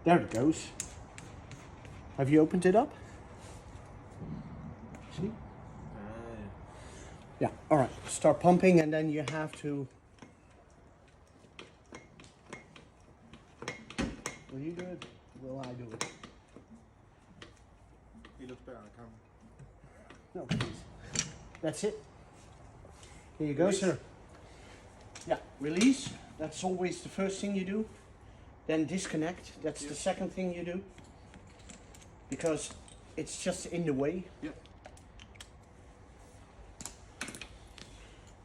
There it goes. Have you opened it up? See? Yeah, all right. Start pumping and then you have to... Will you do it? Will I do it? He looks better on camera. No, please. That's it. Here you go, Release. sir. Yeah, release. That's always the first thing you do. Then disconnect. That's the second thing you do. Because it's just in the way. Yep.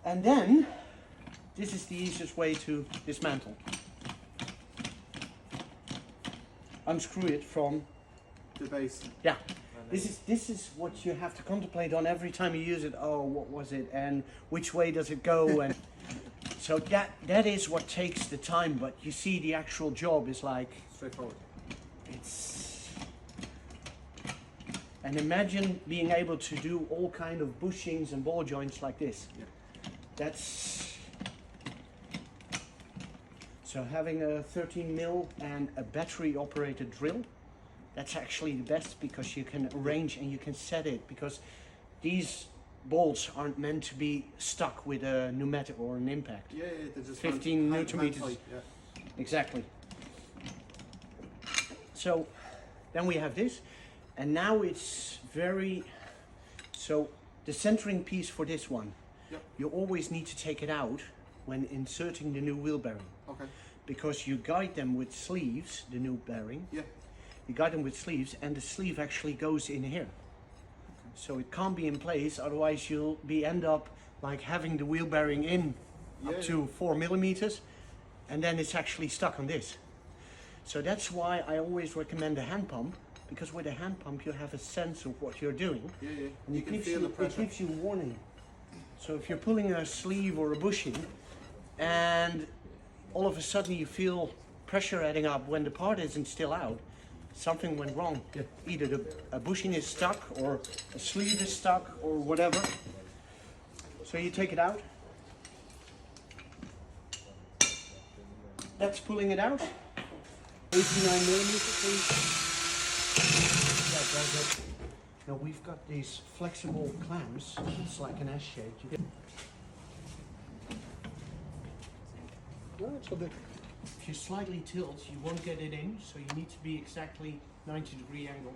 And then, this is the easiest way to dismantle. Unscrew it from... The base. Yeah. This is what you have to contemplate on every time you use it. Oh, what was it? And which way does it go? And so that is what takes the time. But you see, the actual job is like... Straightforward. It's... And imagine being able to do all kind of bushings and ball joints like this. Yeah. That's... So having a 13 mil and a battery operated drill, that's actually the best because you can arrange and you can set it, because these bolts aren't meant to be stuck with a pneumatic or an impact. Yeah, they're just 15 Newton meters. tight, yeah. Exactly. So then we have this, and now it's very... So the centering piece for this one, Yep. you always need to take it out when inserting the new wheel bearing. Okay. Because you guide them with sleeves, the new bearing. Yeah. You guide them with sleeves, and the sleeve actually goes in here. So it can't be in place, otherwise you'll end up like having the wheel bearing in up to 4 millimeters, and then it's actually stuck on this. So that's why I always recommend a hand pump, because with a hand pump you have a sense of what you're doing. Yeah, yeah. And You can feel the pressure. it gives you warning. So if you're pulling a sleeve or a bushing, and all of a sudden you feel pressure adding up when the part isn't still out, something went wrong. Yeah. Either a bushing is stuck, or a sleeve is stuck, or whatever. So you take it out. That's pulling it out. 89 millimeters, please. Yeah, that's it. Now we've got these flexible clamps. It's like an S shape. No, it's all good. If you slightly tilt, you won't get it in, so you need to be exactly 90-degree angle.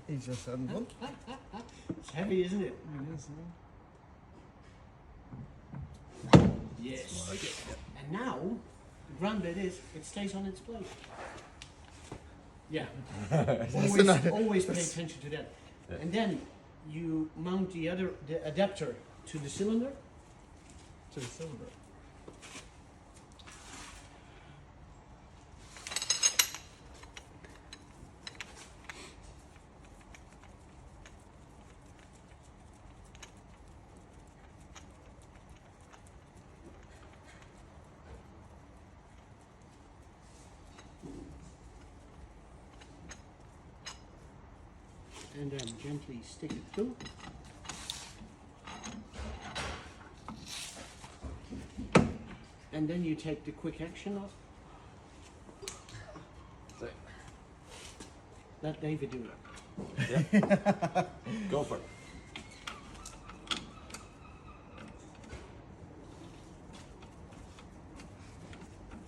He's just having fun. It's heavy, isn't it? Yes. Like it. And now, the grand bit is, it stays on its place. Yeah. always pay attention to that. Yeah. And then you mount the adapter to the cylinder. To the cylinder. And then gently stick it through. And then you take the quick action off. Let David do it. Yeah. Go for it.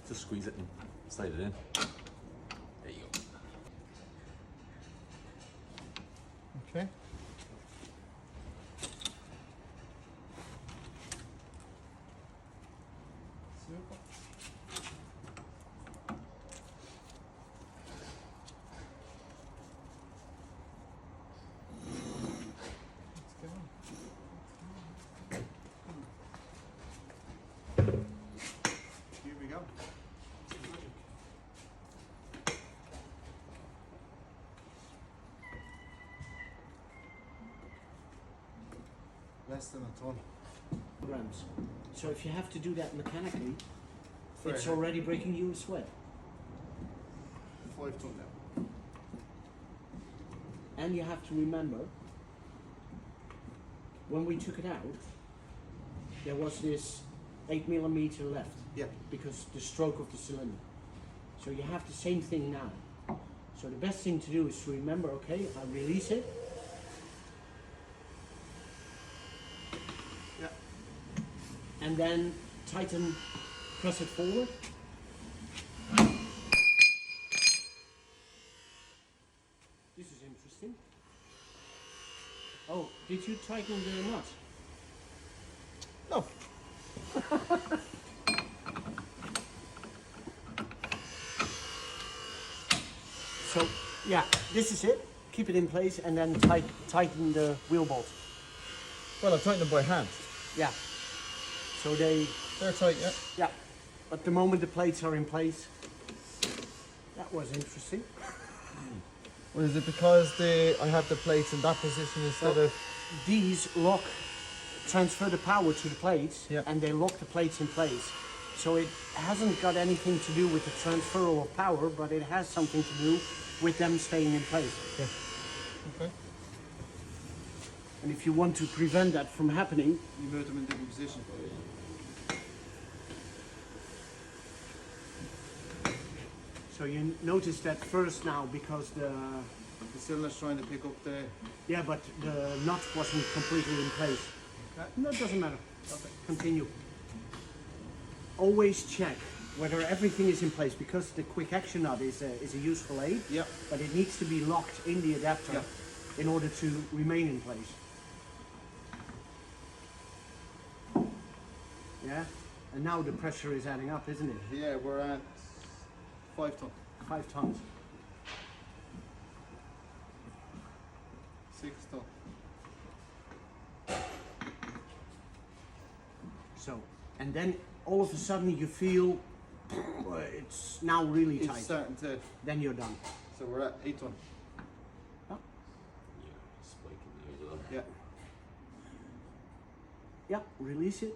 Just squeeze it and slide it in. There you go. Okay. Super. Here we go. Less than a ton. Grams. So if you have to do that mechanically, Fair it's enough. already breaking you a sweat. 5 ton now. And you have to remember, when we took it out, there was this 8 millimeter left. Yeah. Because the stroke of the cylinder. So you have the same thing now. So the best thing to do is to remember, okay, I release it. Yeah. And then tighten, press it forward. This is interesting. Oh, did you tighten the nut? No. So, yeah, this is it. Keep it in place and then tighten the wheel bolt. Well, I've tightened them by hand. Yeah. So they're tight, yeah. yeah. But the moment the plates are in place, that was interesting. Well, is it because I have the plates in that position instead of... These transfer the power to the plates, Yeah. and they lock the plates in place. So it hasn't got anything to do with the transfer of power, but it has something to do with them staying in place. Yeah. Okay. And if you want to prevent that from happening, You move them in different positions. so you notice that first now because the cylinder's trying to pick up the... yeah, but the nut wasn't completely in place. Okay. No, it doesn't matter. Okay. Continue. Always check whether everything is in place because the quick action nut is a useful aid. Yeah. But it needs to be locked in the adapter Yeah. in order to remain in place. Yeah. And now the pressure is adding up, isn't it? Yeah, we're at 5 ton. 5 tons. 6 ton. So, and then all of a sudden you feel it's now really It's tight. starting to... Then you're done. So we're at 8 ton. Yeah, spike in there as well. Yeah. Yeah, release it.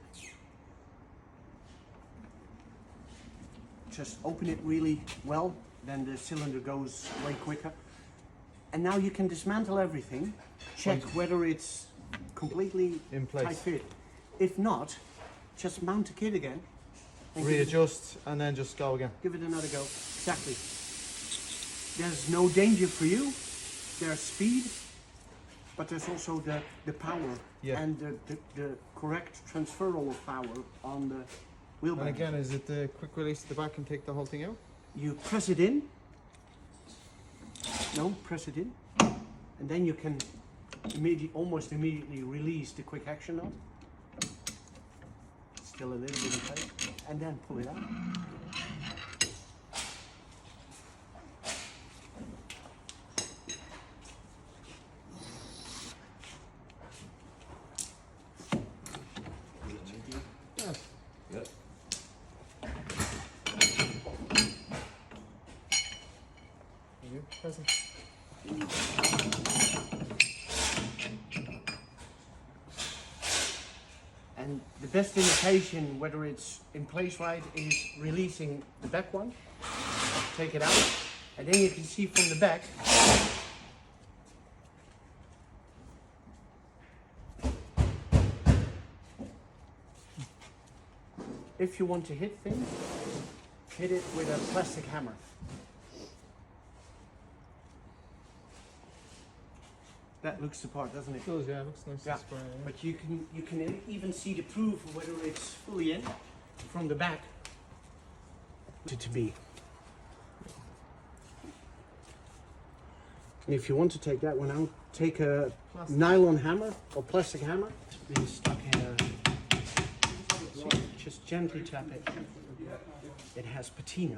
Just open it really well, then the cylinder goes way quicker. And now you can dismantle everything, check whether it's completely In place. tight fit. If not, just mount the kit again. And Readjust and then just go again. give it another go. Exactly. There's no danger for you. There's speed, but there's also the power Yeah. and the correct transferal of power on the wheel And bearing. again, is it the quick release at the back and take the whole thing out? You press it in. No, press it in. And then you can almost immediately release the quick action nut. Still a little bit in place. And then pull it out. Yeah. Yeah. There you go. Present. And the best indication whether it's in place right is releasing the back one. Take it out. And then you can see from the back if you want to hit things, hit it with a plastic hammer. That looks the part, doesn't it? It does, yeah, it looks nice Yeah, and square. Yeah. but you can even see the proof of whether it's fully in from the back to be. And if you want to take that one out, take a nylon hammer or plastic hammer. It's been stuck here. See, just gently tap it. It has patina,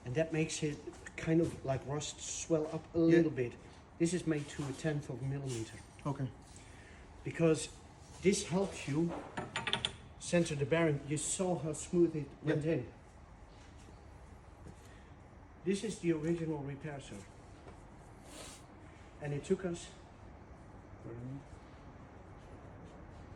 and that makes it kind of like rust swell up a little bit. This is made to 1/10 of a millimeter Okay. because this helps you center the bearing. You saw how smooth it went in. This is the original repair, sir. And it took us